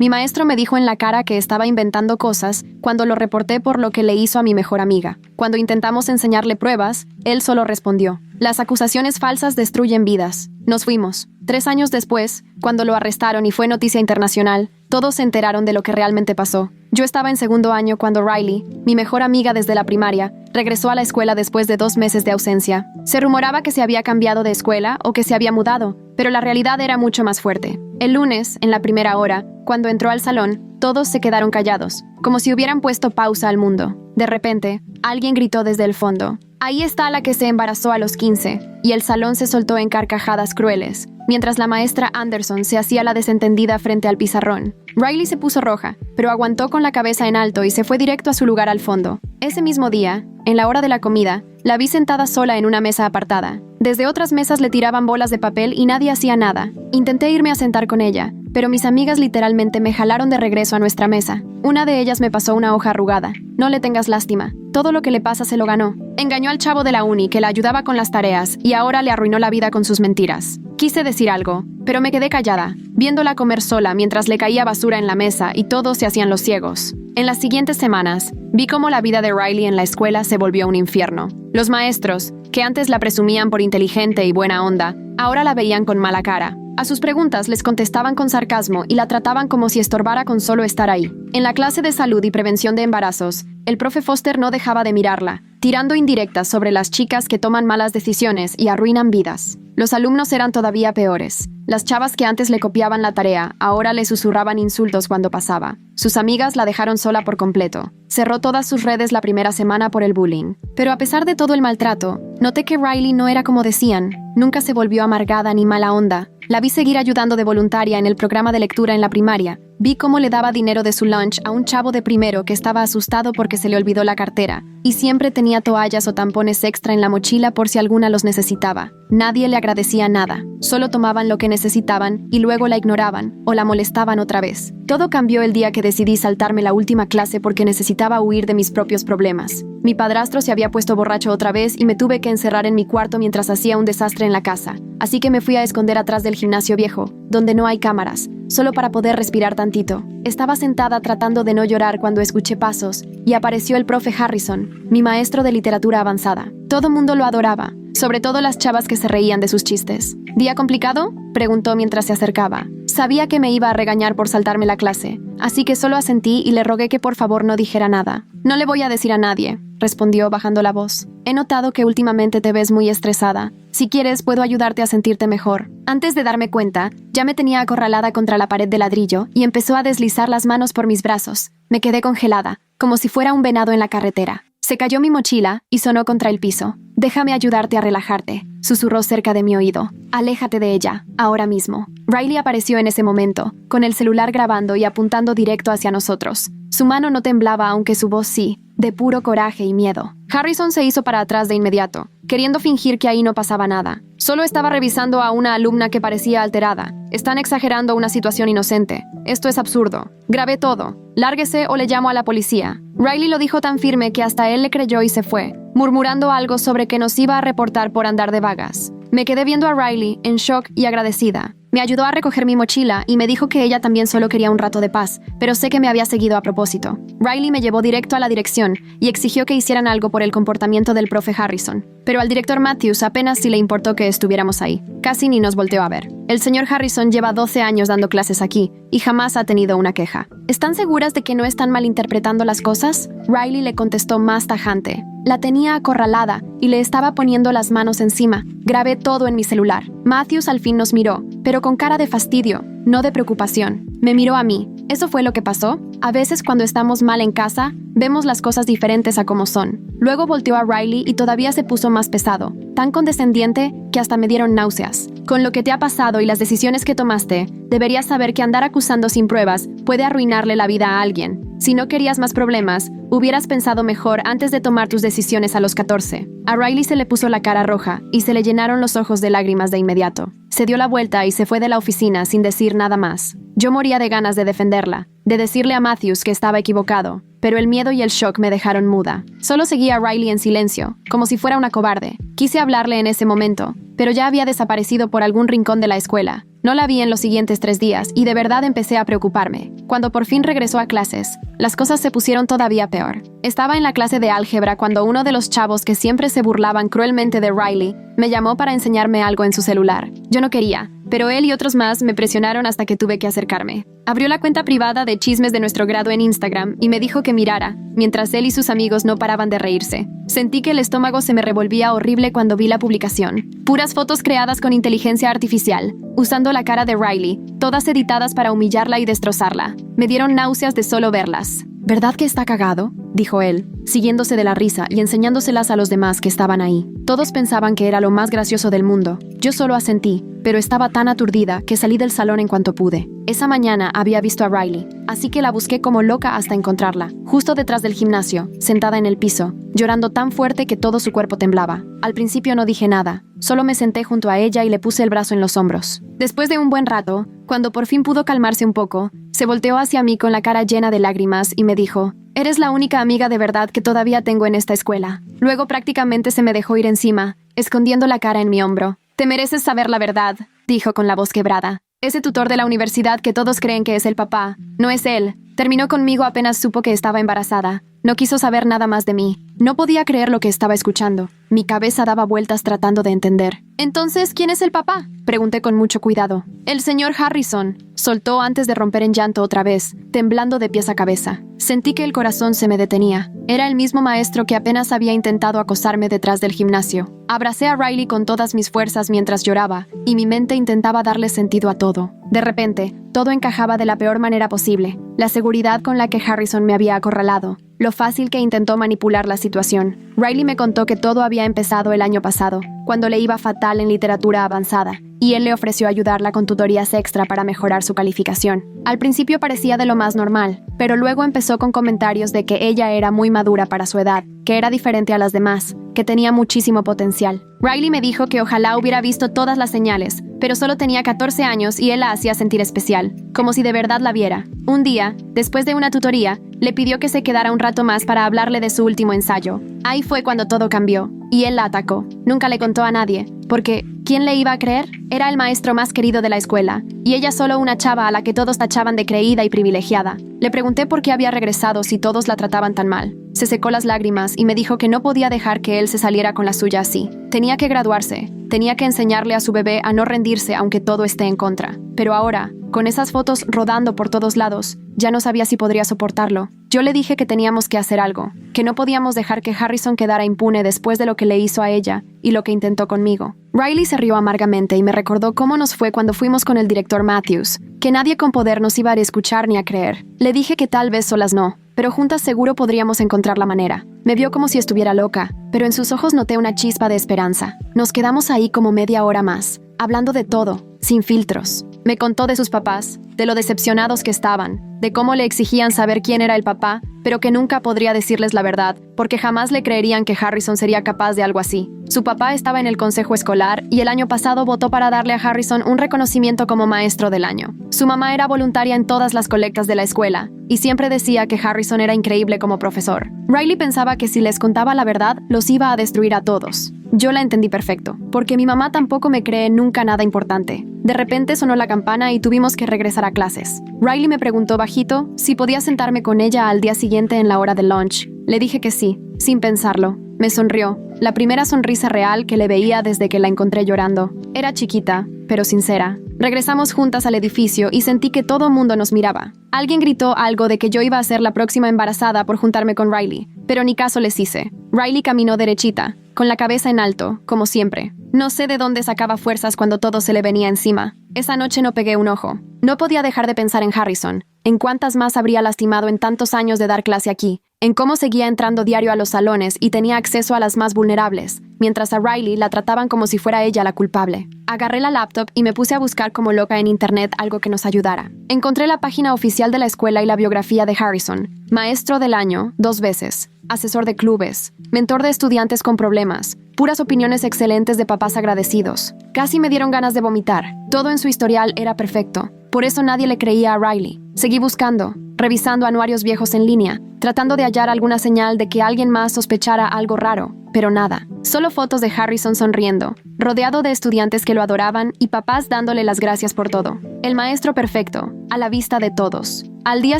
Mi maestro me dijo en la cara que estaba inventando cosas cuando lo reporté por lo que le hizo a mi mejor amiga. Cuando intentamos enseñarle pruebas, él solo respondió: las acusaciones falsas destruyen vidas. Nos fuimos. 3 años después, cuando lo arrestaron y fue noticia internacional, todos se enteraron de lo que realmente pasó. Yo estaba en segundo año cuando Riley, mi mejor amiga desde la primaria, regresó a la escuela después de 2 meses de ausencia. Se rumoraba que se había cambiado de escuela o que se había mudado, pero la realidad era mucho más fuerte. El lunes, en la primera hora, cuando entró al salón, todos se quedaron callados, como si hubieran puesto pausa al mundo. De repente, alguien gritó desde el fondo: «Ahí está la que se embarazó a los 15», y el salón se soltó en carcajadas crueles, mientras la maestra Anderson se hacía la desentendida frente al pizarrón. Riley se puso roja, pero aguantó con la cabeza en alto y se fue directo a su lugar al fondo. Ese mismo día, en la hora de la comida, la vi sentada sola en una mesa apartada. Desde otras mesas le tiraban bolas de papel y nadie hacía nada. Intenté irme a sentar con ella, pero mis amigas literalmente me jalaron de regreso a nuestra mesa. Una de ellas me pasó una hoja arrugada. «No le tengas lástima. Todo lo que le pasa se lo ganó. Engañó al chavo de la uni que la ayudaba con las tareas y ahora le arruinó la vida con sus mentiras». Quise decir algo, pero me quedé callada, viéndola comer sola mientras le caía basura en la mesa y todos se hacían los ciegos. En las siguientes semanas, vi cómo la vida de Riley en la escuela se volvió un infierno. Los maestros, que antes la presumían por inteligente y buena onda, ahora la veían con mala cara. A sus preguntas les contestaban con sarcasmo y la trataban como si estorbara con solo estar ahí. En la clase de salud y prevención de embarazos, el profe Foster no dejaba de mirarla, tirando indirectas sobre las chicas que toman malas decisiones y arruinan vidas. Los alumnos eran todavía peores. Las chavas que antes le copiaban la tarea, ahora le susurraban insultos cuando pasaba. Sus amigas la dejaron sola por completo. Cerró todas sus redes la primera semana por el bullying. Pero a pesar de todo el maltrato, noté que Riley no era como decían. Nunca se volvió amargada ni mala onda. La vi seguir ayudando de voluntaria en el programa de lectura en la primaria. Vi cómo le daba dinero de su lunch a un chavo de primero que estaba asustado porque se le olvidó la cartera. Y siempre tenía toallas o tampones extra en la mochila por si alguna los necesitaba. Nadie le agradecía nada. Solo tomaban lo que necesitaban y luego la ignoraban o la molestaban otra vez. Todo cambió el día que decidí saltarme la última clase porque necesitaba huir de mis propios problemas. Mi padrastro se había puesto borracho otra vez y me tuve que encerrar en mi cuarto mientras hacía un desastre en la casa. Así que me fui a esconder atrás del gimnasio viejo, donde no hay cámaras, solo para poder respirar tantito. Estaba sentada tratando de no llorar cuando escuché pasos y apareció el profe Harrison, mi maestro de literatura avanzada. Todo mundo lo adoraba, sobre todo las chavas que se reían de sus chistes. ¿Día complicado?, preguntó mientras se acercaba. Sabía que me iba a regañar por saltarme la clase, así que solo asentí y le rogué que por favor no dijera nada. «No le voy a decir a nadie», respondió bajando la voz. «He notado que últimamente te ves muy estresada. Si quieres, puedo ayudarte a sentirte mejor». Antes de darme cuenta, ya me tenía acorralada contra la pared de ladrillo y empezó a deslizar las manos por mis brazos. Me quedé congelada, como si fuera un venado en la carretera. Se cayó mi mochila y sonó contra el piso. «Déjame ayudarte a relajarte», susurró cerca de mi oído. «Aléjate de ella, ahora mismo». Riley apareció en ese momento, con el celular grabando y apuntando directo hacia nosotros. Su mano no temblaba, aunque su voz sí, de puro coraje y miedo. Harrison se hizo para atrás de inmediato, queriendo fingir que ahí no pasaba nada. Solo estaba revisando a una alumna que parecía alterada. Están exagerando una situación inocente. Esto es absurdo. Grabé todo. Lárguese o le llamo a la policía. Riley lo dijo tan firme que hasta él le creyó y se fue, murmurando algo sobre que nos iba a reportar por andar de vagas. Me quedé viendo a Riley, en shock y agradecida. Me ayudó a recoger mi mochila y me dijo que ella también solo quería un rato de paz, pero sé que me había seguido a propósito. Riley me llevó directo a la dirección y exigió que hicieran algo por el comportamiento del profe Harrison. Pero al director Matthews apenas sí le importó que estuviéramos ahí. Casi ni nos volteó a ver. El señor Harrison lleva 12 años dando clases aquí y jamás ha tenido una queja. ¿Están seguras de que no están malinterpretando las cosas?, Riley le contestó más tajante. La tenía acorralada y le estaba poniendo las manos encima. Grabé todo en mi celular. Matthews al fin nos miró, pero con cara de fastidio, no de preocupación. Me miró a mí. ¿Eso fue lo que pasó? A veces cuando estamos mal en casa, vemos las cosas diferentes a como son. Luego volteó a Riley y todavía se puso más pesado, tan condescendiente que hasta me dieron náuseas. Con lo que te ha pasado y las decisiones que tomaste, deberías saber que andar acusando sin pruebas puede arruinarle la vida a alguien. Si no querías más problemas, hubieras pensado mejor antes de tomar tus decisiones a los 14. A Riley se le puso la cara roja y se le llenaron los ojos de lágrimas de inmediato. Se dio la vuelta y se fue de la oficina sin decir nada más. Yo moría de ganas de defenderla, de decirle a Matthews que estaba equivocado, pero el miedo y el shock me dejaron muda. Solo seguía a Riley en silencio, como si fuera una cobarde. Quise hablarle en ese momento, pero ya había desaparecido por algún rincón de la escuela. No la vi en los siguientes 3 días y de verdad empecé a preocuparme. Cuando por fin regresó a clases, las cosas se pusieron todavía peor. Estaba en la clase de álgebra cuando uno de los chavos que siempre se burlaban cruelmente de Riley me llamó para enseñarme algo en su celular. Yo no quería, pero él y otros más me presionaron hasta que tuve que acercarme. Abrió la cuenta privada de chismes de nuestro grado en Instagram y me dijo que mirara, mientras él y sus amigos no paraban de reírse. Sentí que el estómago se me revolvía horrible cuando vi la publicación. Puras fotos creadas con inteligencia artificial, usando la cara de Riley, todas editadas para humillarla y destrozarla. Me dieron náuseas de solo verlas. ¿Verdad que está cagado?, dijo él, siguiéndose de la risa y enseñándoselas a los demás que estaban ahí. Todos pensaban que era lo más gracioso del mundo. Yo solo asentí, pero estaba tan aturdida que salí del salón en cuanto pude. Esa mañana había visto a Riley, así que la busqué como loca hasta encontrarla, justo detrás del gimnasio, sentada en el piso, llorando tan fuerte que todo su cuerpo temblaba. Al principio no dije nada, solo me senté junto a ella y le puse el brazo en los hombros. Después de un buen rato, cuando por fin pudo calmarse un poco, se volteó hacia mí con la cara llena de lágrimas y me dijo: «Eres la única amiga de verdad que todavía tengo en esta escuela». Luego prácticamente se me dejó ir encima, escondiendo la cara en mi hombro. «Te mereces saber la verdad», dijo con la voz quebrada. «Ese tutor de la universidad que todos creen que es el papá, no es él. Terminó conmigo apenas supo que estaba embarazada. No quiso saber nada más de mí». No podía creer lo que estaba escuchando. Mi cabeza daba vueltas tratando de entender. «Entonces, ¿quién es el papá?», pregunté con mucho cuidado. «El señor Harrison», soltó antes de romper en llanto otra vez, temblando de pies a cabeza. Sentí que el corazón se me detenía. Era el mismo maestro que apenas había intentado acosarme detrás del gimnasio. Abracé a Riley con todas mis fuerzas mientras lloraba, y mi mente intentaba darle sentido a todo. De repente, todo encajaba de la peor manera posible. La seguridad con la que Harrison me había acorralado, lo fácil que intentó manipular la situación. Riley me contó que todo había empezado el año pasado, cuando le iba fatal en literatura avanzada, y él le ofreció ayudarla con tutorías extra para mejorar su calificación. Al principio parecía de lo más normal, pero luego empezó con comentarios de que ella era muy madura para su edad, que era diferente a las demás, que tenía muchísimo potencial. Riley me dijo que ojalá hubiera visto todas las señales, pero solo tenía 14 años y él la hacía sentir especial, como si de verdad la viera. Un día, después de una tutoría, le pidió que se quedara un rato más para hablarle de su último ensayo. Ahí fue cuando todo cambió, y él la atacó. Nunca le contó a nadie, porque ¿quién le iba a creer? Era el maestro más querido de la escuela, y ella solo una chava a la que todos tachaban de creída y privilegiada. Le pregunté por qué había regresado si todos la trataban tan mal. Se secó las lágrimas y me dijo que no podía dejar que él se saliera con la suya así. Tenía que graduarse, tenía que enseñarle a su bebé a no rendirse aunque todo esté en contra. Pero ahora, con esas fotos rodando por todos lados, ya no sabía si podría soportarlo. Yo le dije que teníamos que hacer algo, que no podíamos dejar que Harrison quedara impune después de lo que le hizo a ella y lo que intentó conmigo. Riley se rió amargamente y me recordó cómo nos fue cuando fuimos con el director Matthews, que nadie con poder nos iba a escuchar ni a creer. Le dije que tal vez solas no, pero juntas seguro podríamos encontrar la manera. Me vio como si estuviera loca, pero en sus ojos noté una chispa de esperanza. Nos quedamos ahí como media hora más, hablando de todo, sin filtros. Me contó de sus papás, de lo decepcionados que estaban, de cómo le exigían saber quién era el papá, pero que nunca podría decirles la verdad, porque jamás le creerían que Harrison sería capaz de algo así. Su papá estaba en el consejo escolar y el año pasado votó para darle a Harrison un reconocimiento como maestro del año. Su mamá era voluntaria en todas las colectas de la escuela y siempre decía que Harrison era increíble como profesor. Riley pensaba que si les contaba la verdad, los iba a destruir a todos. Yo la entendí perfecto, porque mi mamá tampoco me cree nunca nada importante. De repente sonó la campana y tuvimos que regresar a clases. Riley me preguntó bajito si podía sentarme con ella al día siguiente en la hora del lunch. Le dije que sí, sin pensarlo. Me sonrió, la primera sonrisa real que le veía desde que la encontré llorando. Era chiquita, pero sincera. Regresamos juntas al edificio y sentí que todo el mundo nos miraba. Alguien gritó algo de que yo iba a ser la próxima embarazada por juntarme con Riley, pero ni caso les hice. Riley caminó derechita, con la cabeza en alto, como siempre. No sé de dónde sacaba fuerzas cuando todo se le venía encima. Esa noche no pegué un ojo. No podía dejar de pensar en Harrison, en cuántas más habría lastimado en tantos años de dar clase aquí, en cómo seguía entrando diario a los salones y tenía acceso a las más vulnerables, mientras a Riley la trataban como si fuera ella la culpable. Agarré la laptop y me puse a buscar como loca en internet algo que nos ayudara. Encontré la página oficial de la escuela y la biografía de Harrison. Maestro del año, 2 veces. Asesor de clubes. Mentor de estudiantes con problemas. Puras opiniones excelentes de papás agradecidos. Casi me dieron ganas de vomitar. Todo en su historial era perfecto. Por eso nadie le creía a Riley. Seguí buscando. revisando anuarios viejos en línea, tratando de hallar alguna señal de que alguien más sospechara algo raro, pero nada. Solo fotos de Harrison sonriendo, rodeado de estudiantes que lo adoraban y papás dándole las gracias por todo. El maestro perfecto, a la vista de todos. Al día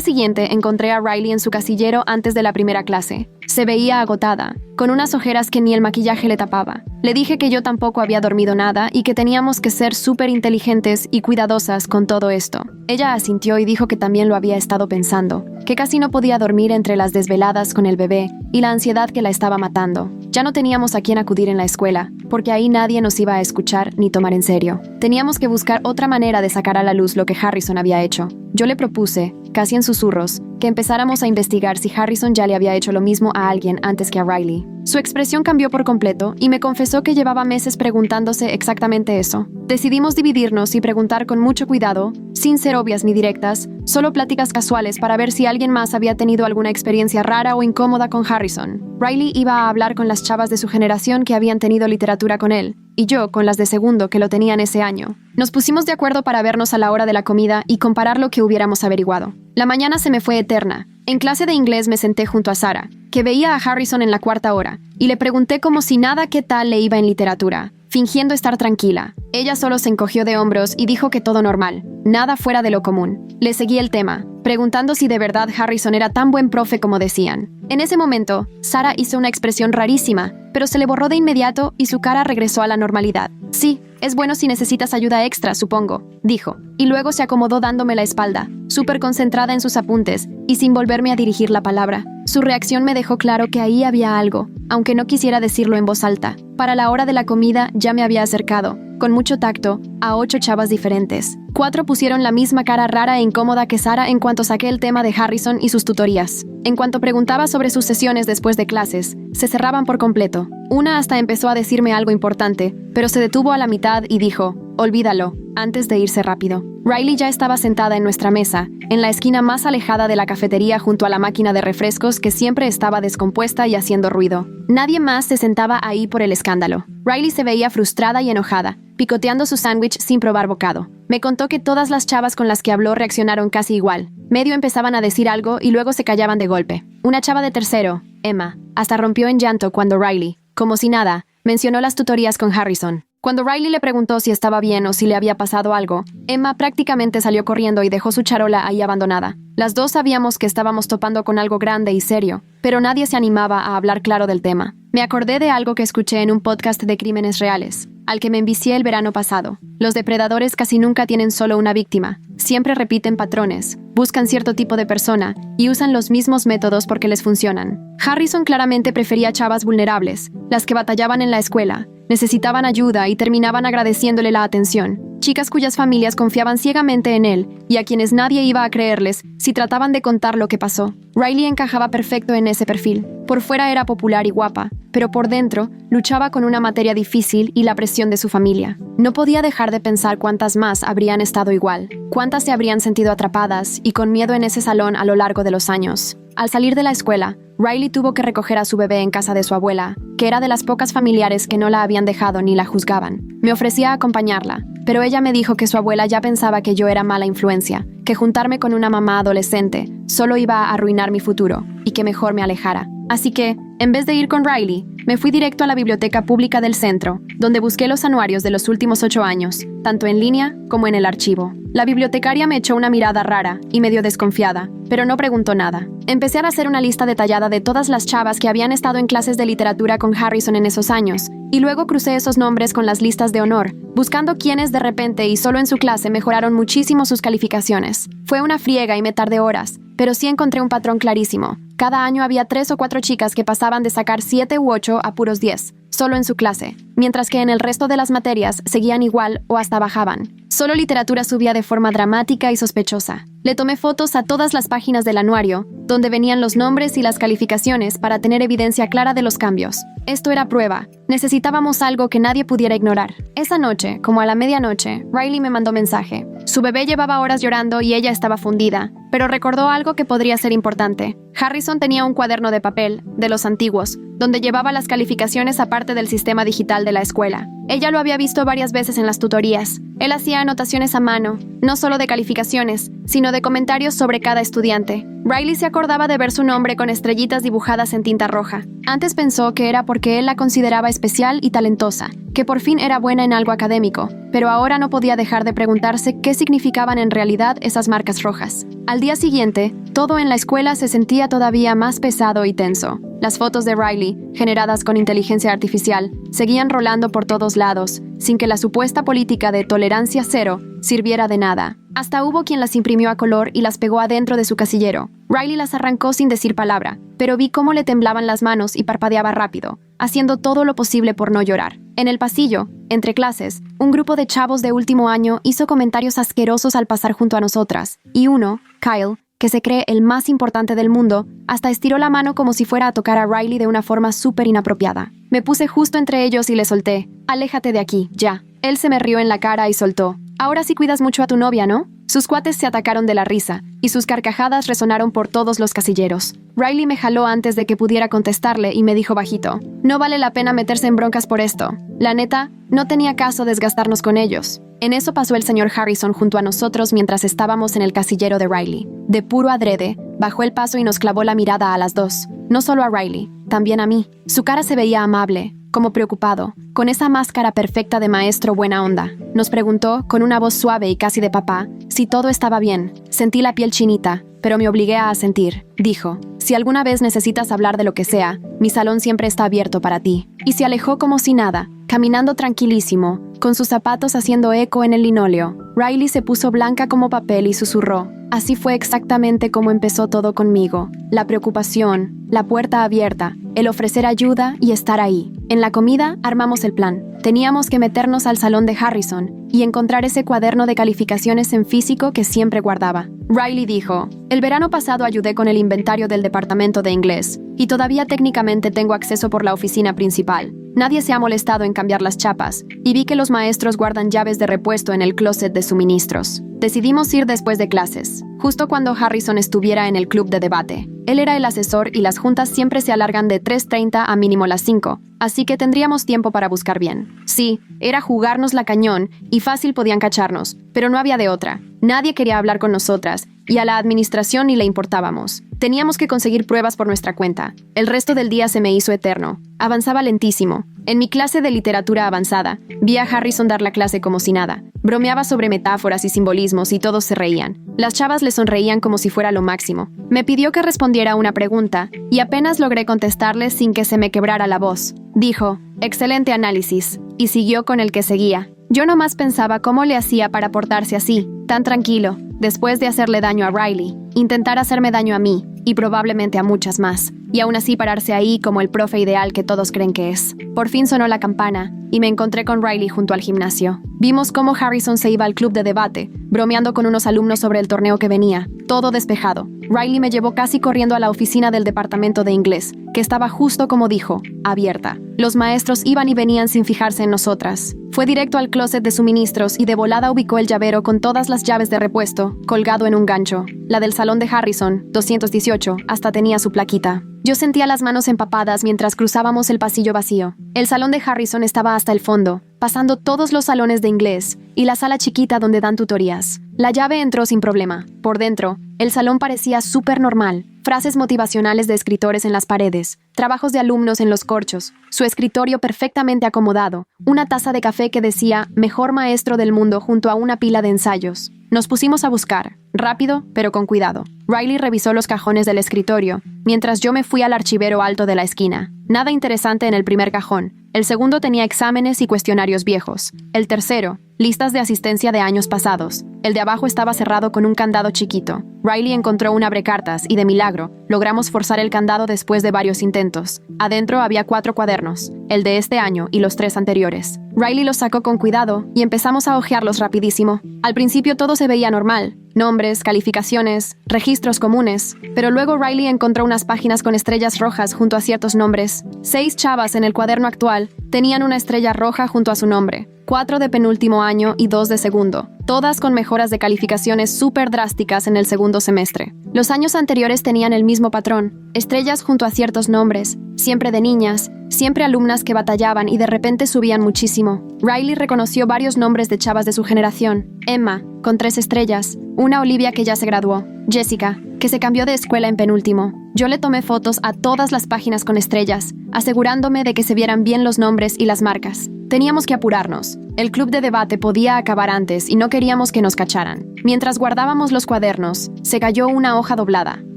siguiente encontré a Riley en su casillero antes de la primera clase. Se veía agotada, con unas ojeras que ni el maquillaje le tapaba. Le dije que yo tampoco había dormido nada y que teníamos que ser súper inteligentes y cuidadosas con todo esto. Ella asintió y dijo que también lo había estado pensando, que casi no podía dormir entre las desveladas con el bebé y la ansiedad que la estaba matando. Ya no teníamos a quién acudir en la escuela, porque ahí nadie nos iba a escuchar ni tomar en serio. Teníamos que buscar otra manera de sacar a la luz lo que Harrison había hecho. Yo le propuse, casi en susurros, que empezáramos a investigar si Harrison ya le había hecho lo mismo a alguien antes que a Riley. Su expresión cambió por completo y me confesó que llevaba meses preguntándose exactamente eso. Decidimos dividirnos y preguntar con mucho cuidado, sin ser obvias ni directas, solo pláticas casuales para ver si alguien más había tenido alguna experiencia rara o incómoda con Harrison. Riley iba a hablar con las chavas de su generación que habían tenido literatura con él, y yo con las de segundo que lo tenían ese año. Nos pusimos de acuerdo para vernos a la hora de la comida y comparar lo que hubiéramos averiguado. La mañana se me fue eterna. En clase de inglés me senté junto a Sarah, que veía a Harrison en la cuarta hora, y le pregunté como si nada qué tal le iba en literatura, fingiendo estar tranquila. Ella solo se encogió de hombros y dijo que todo normal, nada fuera de lo común. Le seguí el tema, preguntando si de verdad Harrison era tan buen profe como decían. En ese momento, Sarah hizo una expresión rarísima, pero se le borró de inmediato y su cara regresó a la normalidad. Sí, es bueno si necesitas ayuda extra, supongo, dijo, y luego se acomodó dándome la espalda, súper concentrada en sus apuntes y sin volverme a dirigir la palabra. Su reacción me dejó claro que ahí había algo, aunque no quisiera decirlo en voz alta. Para la hora de la comida ya me había acercado, con mucho tacto, a 8 chavas diferentes. 4 pusieron la misma cara rara e incómoda que Sarah en cuanto saqué el tema de Harrison y sus tutorías. En cuanto preguntaba sobre sus sesiones después de clases, se cerraban por completo. Una hasta empezó a decirme algo importante, pero se detuvo a la mitad y dijo, olvídalo, antes de irse rápido. Riley ya estaba sentada en nuestra mesa, en la esquina más alejada de la cafetería junto a la máquina de refrescos que siempre estaba descompuesta y haciendo ruido. Nadie más se sentaba ahí por el escándalo. Riley se veía frustrada y enojada, picoteando su sándwich sin probar bocado. Me contó que todas las chavas con las que habló reaccionaron casi igual. Medio empezaban a decir algo y luego se callaban de golpe. Una chava de tercero, Emma, hasta rompió en llanto cuando Riley, como si nada, mencionó las tutorías con Harrison. Cuando Riley le preguntó si estaba bien o si le había pasado algo, Emma prácticamente salió corriendo y dejó su charola ahí abandonada. Las dos sabíamos que estábamos topando con algo grande y serio, pero nadie se animaba a hablar claro del tema. Me acordé de algo que escuché en un podcast de crímenes reales, al que me envicié el verano pasado. Los depredadores casi nunca tienen solo una víctima, siempre repiten patrones, buscan cierto tipo de persona y usan los mismos métodos porque les funcionan. Harrison claramente prefería chavas vulnerables, las que batallaban en la escuela, necesitaban ayuda y terminaban agradeciéndole la atención. Chicas cuyas familias confiaban ciegamente en él y a quienes nadie iba a creerles si trataban de contar lo que pasó. Riley encajaba perfecto en ese perfil. Por fuera era popular y guapa, pero por dentro luchaba con una materia difícil y la presión de su familia. No podía dejar de pensar cuántas más habrían estado igual, cuántas se habrían sentido atrapadas y con miedo en ese salón a lo largo de los años. Al salir de la escuela, Riley tuvo que recoger a su bebé en casa de su abuela, que era de las pocas familiares que no la habían dejado ni la juzgaban. Me ofrecía a acompañarla, pero ella me dijo que su abuela ya pensaba que yo era mala influencia, que juntarme con una mamá adolescente solo iba a arruinar mi futuro y que mejor me alejara. Así que, en vez de ir con Riley, me fui directo a la biblioteca pública del centro, donde busqué los anuarios de los últimos 8 años, tanto en línea como en el archivo. La bibliotecaria me echó una mirada rara y medio desconfiada, pero no preguntó nada. Empecé a hacer una lista detallada de todas las chavas que habían estado en clases de literatura con Harrison en esos años, y luego crucé esos nombres con las listas de honor, buscando quienes de repente y solo en su clase mejoraron muchísimo sus calificaciones. Fue una friega y me tardé horas, pero sí encontré un patrón clarísimo. Cada año había 3 o 4 chicas que pasaban de sacar 7 u 8 a puros 10, solo en su clase, mientras que en el resto de las materias seguían igual o hasta bajaban. Solo literatura subía de forma dramática y sospechosa. Le tomé fotos a todas las páginas del anuario, donde venían los nombres y las calificaciones para tener evidencia clara de los cambios. Esto era prueba. Necesitábamos algo que nadie pudiera ignorar. Esa noche, como a la medianoche, Riley me mandó mensaje. Su bebé llevaba horas llorando y ella estaba fundida, pero recordó algo que podría ser importante. Harrison tenía un cuaderno de papel, de los antiguos, donde llevaba las calificaciones aparte del sistema digital de la escuela. Ella lo había visto varias veces en las tutorías. Él hacía anotaciones a mano, no solo de calificaciones, sino de comentarios sobre cada estudiante. Riley se acordaba de ver su nombre con estrellitas dibujadas en tinta roja. Antes pensó que era porque él la consideraba especial y talentosa, que por fin era buena en algo académico, pero ahora no podía dejar de preguntarse qué significaban en realidad esas marcas rojas. Al día siguiente, todo en la escuela se sentía todavía más pesado y tenso. Las fotos de Riley, generadas con inteligencia artificial, seguían rolando por todos lados, sin que la supuesta política de tolerancia cero sirviera de nada. Hasta hubo quien las imprimió a color y las pegó adentro de su casillero. Riley las arrancó sin decir palabra, pero vi cómo le temblaban las manos y parpadeaba rápido, haciendo todo lo posible por no llorar. En el pasillo, entre clases, un grupo de chavos de último año hizo comentarios asquerosos al pasar junto a nosotras, y uno, Kyle, que se cree el más importante del mundo, hasta estiró la mano como si fuera a tocar a Riley de una forma súper inapropiada. Me puse justo entre ellos y le solté: «Aléjate de aquí, ya». Él se me rió en la cara y soltó: «Ahora sí cuidas mucho a tu novia, ¿no?». Sus cuates se atacaron de la risa, y sus carcajadas resonaron por todos los casilleros. Riley me jaló antes de que pudiera contestarle y me dijo bajito: «No vale la pena meterse en broncas por esto. La neta, no tenía caso desgastarnos con ellos». En eso pasó el señor Harrison junto a nosotros mientras estábamos en el casillero de Riley. De puro adrede, bajó el paso y nos clavó la mirada a las dos. No solo a Riley, también a mí. Su cara se veía amable, como preocupado, con esa máscara perfecta de maestro buena onda. Nos preguntó, con una voz suave y casi de papá, si todo estaba bien. Sentí la piel chinita, pero me obligué a asentir. Dijo: «Si alguna vez necesitas hablar de lo que sea, mi salón siempre está abierto para ti». Y se alejó como si nada, caminando tranquilísimo, con sus zapatos haciendo eco en el linóleo. Riley se puso blanca como papel y susurró: «Así fue exactamente como empezó todo conmigo. La preocupación, la puerta abierta, el ofrecer ayuda y estar ahí». En la comida armamos el plan. Teníamos que meternos al salón de Harrison y encontrar ese cuaderno de calificaciones en físico que siempre guardaba. Riley dijo: «El verano pasado ayudé con el inventario del departamento de inglés, y todavía técnicamente tengo acceso por la oficina principal. Nadie se ha molestado en cambiar las chapas, y vi que los maestros guardan llaves de repuesto en el closet de suministros. Decidimos ir después de clases, justo cuando Harrison estuviera en el club de debate. Él era el asesor y las juntas siempre se alargan de 3:30 a mínimo las 5, así que tendríamos tiempo para buscar bien. Sí, era jugarnos la cañón y fácil podían cacharnos, pero no había de otra. Nadie quería hablar con nosotras, y a la administración ni le importábamos. Teníamos que conseguir pruebas por nuestra cuenta. El resto del día se me hizo eterno. Avanzaba lentísimo. En mi clase de literatura avanzada, vi a Harrison dar la clase como si nada. Bromeaba sobre metáforas y simbolismos y todos se reían. Las chavas le sonreían como si fuera lo máximo. Me pidió que respondiera una pregunta, y apenas logré contestarle sin que se me quebrara la voz. Dijo: «Excelente análisis», y siguió con el que seguía. Yo nomás pensaba cómo le hacía para portarse así, tan tranquilo, después de hacerle daño a Riley, intentar hacerme daño a mí, y probablemente a muchas más, y aún así pararse ahí como el profe ideal que todos creen que es. Por fin sonó la campana, y me encontré con Riley junto al gimnasio. Vimos cómo Harrison se iba al club de debate, bromeando con unos alumnos sobre el torneo que venía, todo despejado. Riley me llevó casi corriendo a la oficina del departamento de inglés, que estaba justo como dijo, abierta. Los maestros iban y venían sin fijarse en nosotras. Fue directo al closet de suministros y de volada ubicó el llavero con todas las llaves de repuesto, colgado en un gancho. La del salón de Harrison, 218, hasta tenía su plaquita. Yo sentía las manos empapadas mientras cruzábamos el pasillo vacío. El salón de Harrison estaba hasta el fondo, pasando todos los salones de inglés y la sala chiquita donde dan tutorías. La llave entró sin problema. Por dentro, el salón parecía súper normal. Frases motivacionales de escritores en las paredes, trabajos de alumnos en los corchos, su escritorio perfectamente acomodado, una taza de café que decía «Mejor maestro del mundo» junto a una pila de ensayos. Nos pusimos a buscar, rápido, pero con cuidado. Riley revisó los cajones del escritorio, mientras yo me fui al archivero alto de la esquina. Nada interesante en el primer cajón. El segundo tenía exámenes y cuestionarios viejos. El tercero, listas de asistencia de años pasados. El de abajo estaba cerrado con un candado chiquito. Riley encontró un abrecartas y, de milagro, logramos forzar el candado después de varios intentos. Adentro había 4 cuadernos, el de este año y los 3 anteriores. Riley los sacó con cuidado y empezamos a hojearlos rapidísimo. Al principio todo se veía normal. Nombres, calificaciones, registros comunes. Pero luego Riley encontró unas páginas con estrellas rojas junto a ciertos nombres. 6 chavas en el cuaderno actual tenían una estrella roja junto a su nombre, 4 de penúltimo año y 2 de segundo, todas con mejoras de calificaciones súper drásticas en el segundo semestre. Los años anteriores tenían el mismo patrón, estrellas junto a ciertos nombres, siempre de niñas, siempre alumnas que batallaban y de repente subían muchísimo. Riley reconoció varios nombres de chavas de su generación: Emma, con 3 estrellas, una Olivia que ya se graduó, Jessica, que se cambió de escuela en penúltimo. Yo le tomé fotos a todas las páginas con estrellas, asegurándome de que se vieran bien los nombres y las marcas. Teníamos que apurarnos. El club de debate podía acabar antes y no queríamos que nos cacharan. Mientras guardábamos los cuadernos, se cayó una hoja doblada.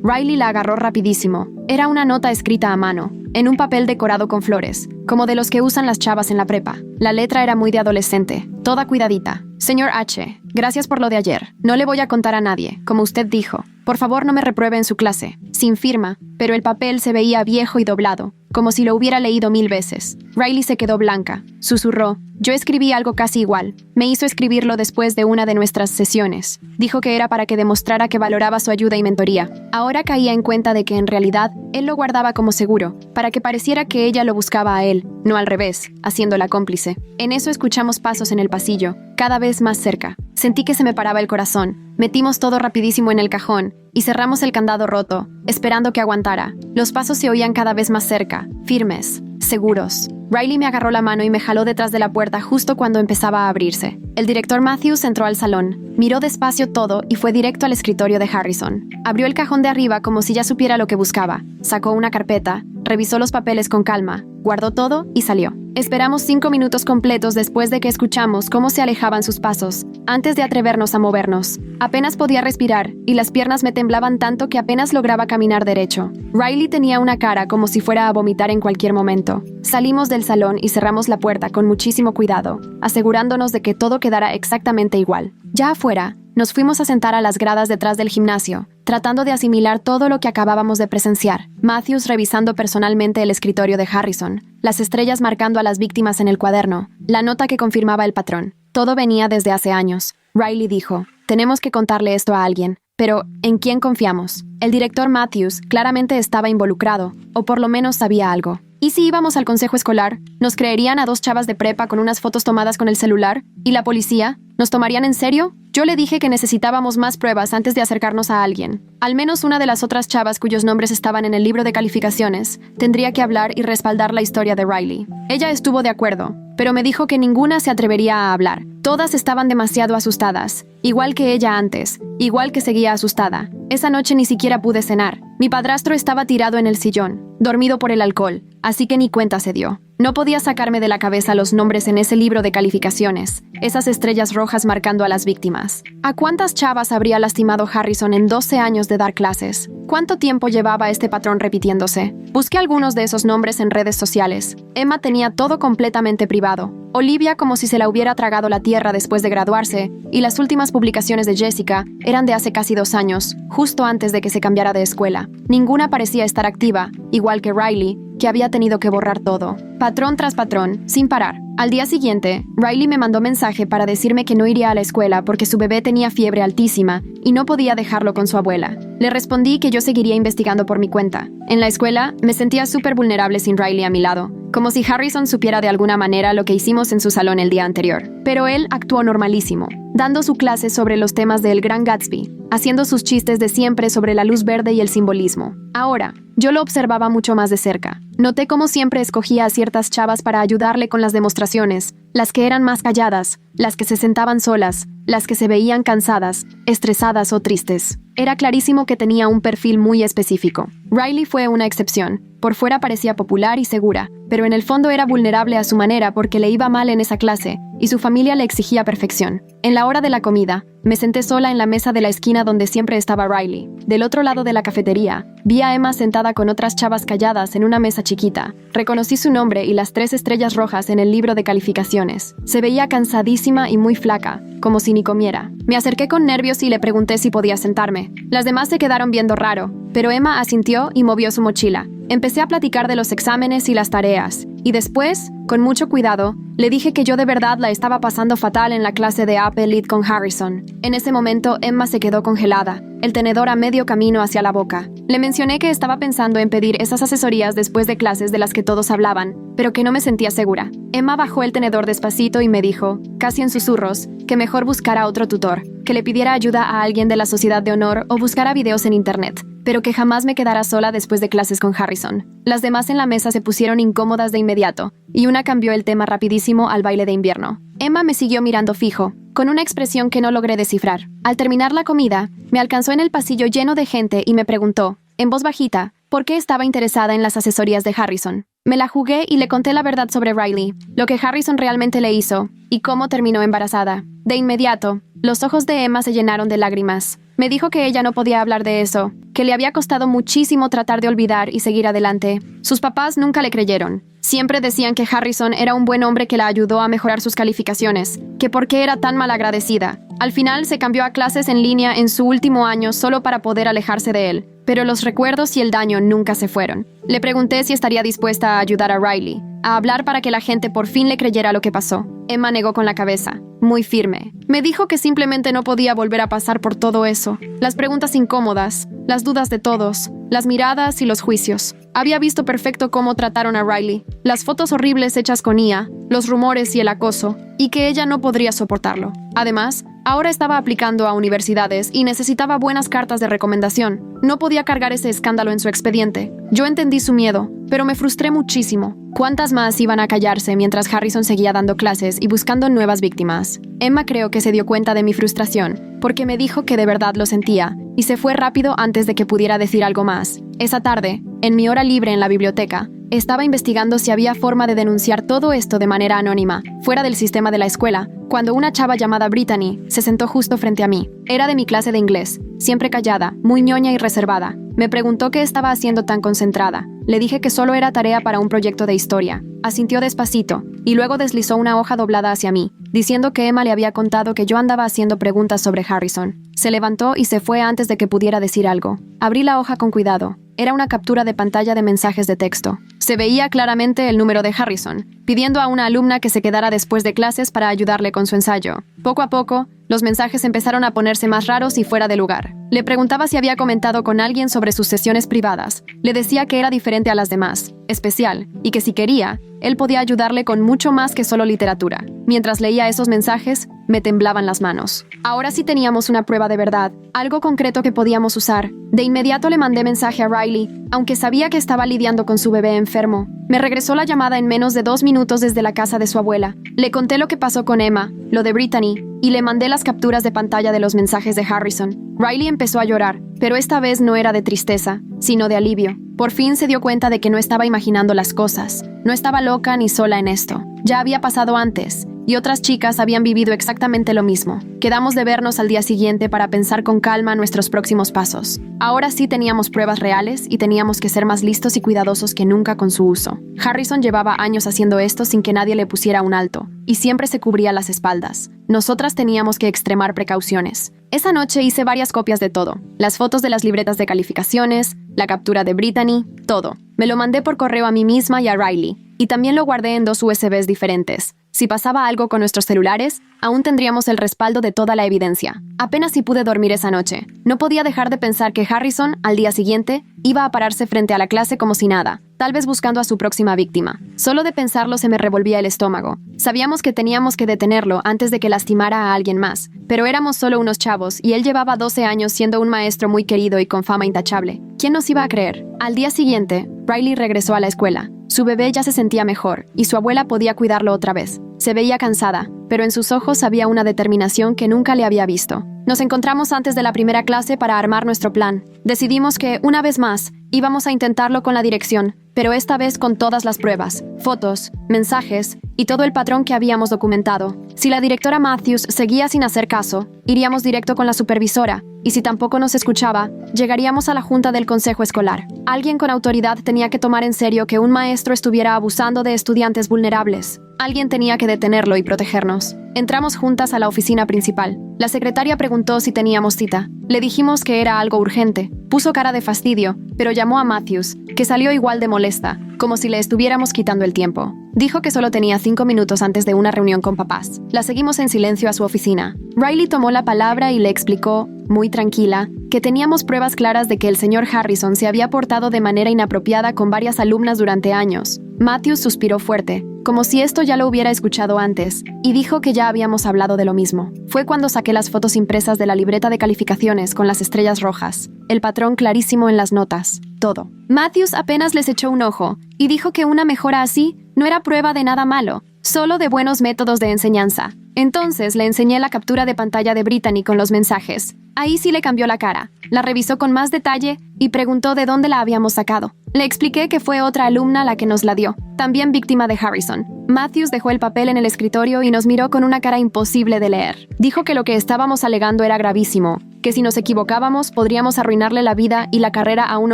Riley la agarró rapidísimo. Era una nota escrita a mano, en un papel decorado con flores, como de los que usan las chavas en la prepa. La letra era muy de adolescente, toda cuidadita. Señor H, gracias por lo de ayer. No le voy a contar a nadie, como usted dijo. Por favor, no me repruebe en su clase. Sin firma, pero el papel se veía viejo y doblado, como si lo hubiera leído 1000 veces. Riley se quedó blanca. Susurró. Yo escribí algo casi igual. Me hizo escribirlo después de una de nuestras sesiones. Dijo que era para que demostrara que valoraba su ayuda y mentoría. Ahora caía en cuenta de que en realidad él lo guardaba como seguro, para que pareciera que ella lo buscaba a él, no al revés, haciéndola cómplice. En eso escuchamos pasos en el pasillo, cada vez más cerca. Sentí que se me paraba el corazón. Metimos todo rapidísimo en el cajón y cerramos el candado roto, esperando que aguantara. Los pasos se oían cada vez más cerca, firmes, seguros. Riley me agarró la mano y me jaló detrás de la puerta justo cuando empezaba a abrirse. El director Matthews entró al salón, miró despacio todo y fue directo al escritorio de Harrison. Abrió el cajón de arriba como si ya supiera lo que buscaba. Sacó una carpeta, revisó los papeles con calma, guardó todo y salió. Esperamos 5 minutos completos después de que escuchamos cómo se alejaban sus pasos, antes de atrevernos a movernos. Apenas podía respirar y las piernas me temblaban tanto que apenas lograba caminar derecho. Riley tenía una cara como si fuera a vomitar en cualquier momento. Salimos del salón y cerramos la puerta con muchísimo cuidado, asegurándonos de que todo quedara exactamente igual. Ya afuera, nos fuimos a sentar a las gradas detrás del gimnasio, tratando de asimilar todo lo que acabábamos de presenciar. Matthews revisando personalmente el escritorio de Harrison, las estrellas marcando a las víctimas en el cuaderno, la nota que confirmaba el patrón. Todo venía desde hace años. Riley dijo, tenemos que contarle esto a alguien. Pero, ¿en quién confiamos? El director Matthews claramente estaba involucrado, o por lo menos sabía algo. ¿Y si íbamos al consejo escolar? ¿Nos creerían a 2 chavas de prepa con unas fotos tomadas con el celular? ¿Y la policía? ¿Nos tomarían en serio? Yo le dije que necesitábamos más pruebas antes de acercarnos a alguien. Al menos una de las otras chavas cuyos nombres estaban en el libro de calificaciones tendría que hablar y respaldar la historia de Riley. Ella estuvo de acuerdo, pero me dijo que ninguna se atrevería a hablar. Todas estaban demasiado asustadas, igual que ella antes, igual que seguía asustada. Esa noche ni siquiera pude cenar. Mi padrastro estaba tirado en el sillón, dormido por el alcohol, así que ni cuenta se dio. No podía sacarme de la cabeza los nombres en ese libro de calificaciones, esas estrellas rojas marcando a las víctimas. ¿A cuántas chavas habría lastimado Harrison en 12 años de dar clases? ¿Cuánto tiempo llevaba este patrón repitiéndose? Busqué algunos de esos nombres en redes sociales. Emma tenía todo completamente privado. Olivia como si se la hubiera tragado la tierra después de graduarse, y las últimas publicaciones de Jessica eran de hace casi 2 años, justo antes de que se cambiara de escuela. Ninguna parecía estar activa, igual que Riley, que había tenido que borrar todo. Patrón tras patrón, sin parar. Al día siguiente, Riley me mandó mensaje para decirme que no iría a la escuela porque su bebé tenía fiebre altísima y no podía dejarlo con su abuela. Le respondí que yo seguiría investigando por mi cuenta. En la escuela, me sentía súper vulnerable sin Riley a mi lado, como si Harrison supiera de alguna manera lo que hicimos en su salón el día anterior. Pero él actuó normalísimo, dando su clase sobre los temas de El Gran Gatsby, haciendo sus chistes de siempre sobre la luz verde y el simbolismo. Ahora, yo lo observaba mucho más de cerca. Noté cómo siempre escogía a ciertas chavas para ayudarle con las demostraciones, las que eran más calladas, las que se sentaban solas, las que se veían cansadas, estresadas o tristes. Era clarísimo que tenía un perfil muy específico. Riley fue una excepción. Por fuera parecía popular y segura, pero en el fondo era vulnerable a su manera porque le iba mal en esa clase y su familia le exigía perfección. En la hora de la comida, me senté sola en la mesa de la esquina donde siempre estaba Riley. Del otro lado de la cafetería, vi a Emma sentada con otras chavas calladas en una mesa chiquita. Reconocí su nombre y las 3 estrellas rojas en el libro de calificaciones. Se veía cansadísima y muy flaca, como si ni comiera. Me acerqué con nervios y le pregunté si podía sentarme. Las demás se quedaron viendo raro, pero Emma asintió y movió su mochila. Empecé a platicar de los exámenes y las tareas, Y después, con mucho cuidado, le dije que yo de verdad la estaba pasando fatal en la clase de Apple Lit con Harrison. En ese momento, Emma se quedó congelada, el tenedor a medio camino hacia la boca. Le mencioné que estaba pensando en pedir esas asesorías después de clases de las que todos hablaban, pero que no me sentía segura. Emma bajó el tenedor despacito y me dijo, casi en susurros, que mejor buscara otro tutor, que le pidiera ayuda a alguien de la Sociedad de Honor o buscara videos en internet, pero que jamás me quedara sola después de clases con Harrison. Las demás en la mesa se pusieron incómodas de inmediato, y una cambió el tema rapidísimo al baile de invierno. Emma me siguió mirando fijo, con una expresión que no logré descifrar. Al terminar la comida, me alcanzó en el pasillo lleno de gente y me preguntó, en voz bajita, por qué estaba interesada en las asesorías de Harrison. Me la jugué y le conté la verdad sobre Riley, lo que Harrison realmente le hizo, y cómo terminó embarazada. De inmediato, los ojos de Emma se llenaron de lágrimas. Me dijo que ella no podía hablar de eso, que le había costado muchísimo tratar de olvidar y seguir adelante. Sus papás nunca le creyeron. Siempre decían que Harrison era un buen hombre que la ayudó a mejorar sus calificaciones, que por qué era tan malagradecida. Al final se cambió a clases en línea en su último año solo para poder alejarse de él, pero los recuerdos y el daño nunca se fueron. Le pregunté si estaría dispuesta a ayudar a Riley, a hablar para que la gente por fin le creyera lo que pasó. Emma negó con la cabeza, muy firme. Me dijo que simplemente no podía volver a pasar por todo eso. Las preguntas incómodas, las dudas de todos, las miradas y los juicios. Había visto perfecto cómo trataron a Riley, las fotos horribles hechas con IA, los rumores y el acoso, y que ella no podría soportarlo. Además, ahora estaba aplicando a universidades y necesitaba buenas cartas de recomendación. No podía cargar ese escándalo en su expediente. Yo entendí su miedo, pero me frustré muchísimo. ¿Cuántas más iban a callarse mientras Harrison seguía dando clases y buscando nuevas víctimas? Emma creo que se dio cuenta de mi frustración, porque me dijo que de verdad lo sentía, y se fue rápido antes de que pudiera decir algo más. Esa tarde, en mi hora libre en la biblioteca, estaba investigando si había forma de denunciar todo esto de manera anónima, fuera del sistema de la escuela, cuando una chava llamada Brittany se sentó justo frente a mí. Era de mi clase de inglés, siempre callada, muy ñoña y reservada. Me preguntó qué estaba haciendo tan concentrada. Le dije que solo era tarea para un proyecto de historia. Asintió despacito, y luego deslizó una hoja doblada hacia mí, diciendo que Emma le había contado que yo andaba haciendo preguntas sobre Harrison. Se levantó y se fue antes de que pudiera decir algo. Abrí la hoja con cuidado. Era una captura de pantalla de mensajes de texto. Se veía claramente el número de Harrison, pidiendo a una alumna que se quedara después de clases para ayudarle con su ensayo. Poco a poco, los mensajes empezaron a ponerse más raros y fuera de lugar. Le preguntaba si había comentado con alguien sobre sus sesiones privadas. Le decía que era diferente a las demás, especial, y que si quería, él podía ayudarle con mucho más que solo literatura. Mientras leía esos mensajes, me temblaban las manos. Ahora sí teníamos una prueba de verdad, algo concreto que podíamos usar. De inmediato le mandé mensaje a Riley, aunque sabía que estaba lidiando con su bebé enfermo. Me regresó la llamada en menos de 2 minutos desde la casa de su abuela. Le conté lo que pasó con Emma, lo de Brittany, y le mandé las capturas de pantalla de los mensajes de Harrison. Riley empezó a llorar, pero esta vez no era de tristeza, sino de alivio. Por fin se dio cuenta de que no estaba imaginando las cosas. No estaba loca ni sola en esto. Ya había pasado antes, y otras chicas habían vivido exactamente lo mismo. Quedamos de vernos al día siguiente para pensar con calma nuestros próximos pasos. Ahora sí teníamos pruebas reales y teníamos que ser más listos y cuidadosos que nunca con su uso. Harrison llevaba años haciendo esto sin que nadie le pusiera un alto, y siempre se cubría las espaldas. Nosotras teníamos que extremar precauciones. Esa noche hice varias copias de todo. Las fotos de las libretas de calificaciones, la captura de Brittany, todo. Me lo mandé por correo a mí misma y a Riley, y también lo guardé en 2 USBs diferentes. Si pasaba algo con nuestros celulares, aún tendríamos el respaldo de toda la evidencia. Apenas si pude dormir esa noche. No podía dejar de pensar que Harrison, al día siguiente, iba a pararse frente a la clase como si nada, tal vez buscando a su próxima víctima. Solo de pensarlo se me revolvía el estómago. Sabíamos que teníamos que detenerlo antes de que lastimara a alguien más, pero éramos solo unos chavos y él llevaba 12 años siendo un maestro muy querido y con fama intachable. ¿Quién nos iba a creer? Al día siguiente, Riley regresó a la escuela. Su bebé ya se sentía mejor y su abuela podía cuidarlo otra vez. Se veía cansada, pero en sus ojos había una determinación que nunca le había visto. Nos encontramos antes de la primera clase para armar nuestro plan. Decidimos que, una vez más, íbamos a intentarlo con la dirección, pero esta vez con todas las pruebas, fotos, mensajes y todo el patrón que habíamos documentado. Si la directora Matthews seguía sin hacer caso, iríamos directo con la supervisora, y si tampoco nos escuchaba, llegaríamos a la junta del consejo escolar. Alguien con autoridad tenía que tomar en serio que un maestro estuviera abusando de estudiantes vulnerables. Alguien tenía que detenerlo y protegernos. Entramos juntas a la oficina principal. La secretaria preguntó si teníamos cita. Le dijimos que era algo urgente. Puso cara de fastidio, pero llamó a Matthews, que salió igual de molesta. como si le estuviéramos quitando el tiempo. Dijo que solo tenía 5 minutos antes de una reunión con papás. La seguimos en silencio a su oficina. Riley tomó la palabra y le explicó, muy tranquila, que teníamos pruebas claras de que el señor Harrison se había portado de manera inapropiada con varias alumnas durante años. Matthews suspiró fuerte, como si esto ya lo hubiera escuchado antes, y dijo que ya habíamos hablado de lo mismo. Fue cuando saqué las fotos impresas de la libreta de calificaciones con las estrellas rojas, el patrón clarísimo en las notas, todo. Matthews apenas les echó un ojo, y dijo que una mejora así no era prueba de nada malo, solo de buenos métodos de enseñanza. Entonces le enseñé la captura de pantalla de Brittany con los mensajes. Ahí sí le cambió la cara, la revisó con más detalle y preguntó de dónde la habíamos sacado. Le expliqué que fue otra alumna la que nos la dio, también víctima de Harrison. Matthews dejó el papel en el escritorio y nos miró con una cara imposible de leer. Dijo que lo que estábamos alegando era gravísimo, que si nos equivocábamos podríamos arruinarle la vida y la carrera a un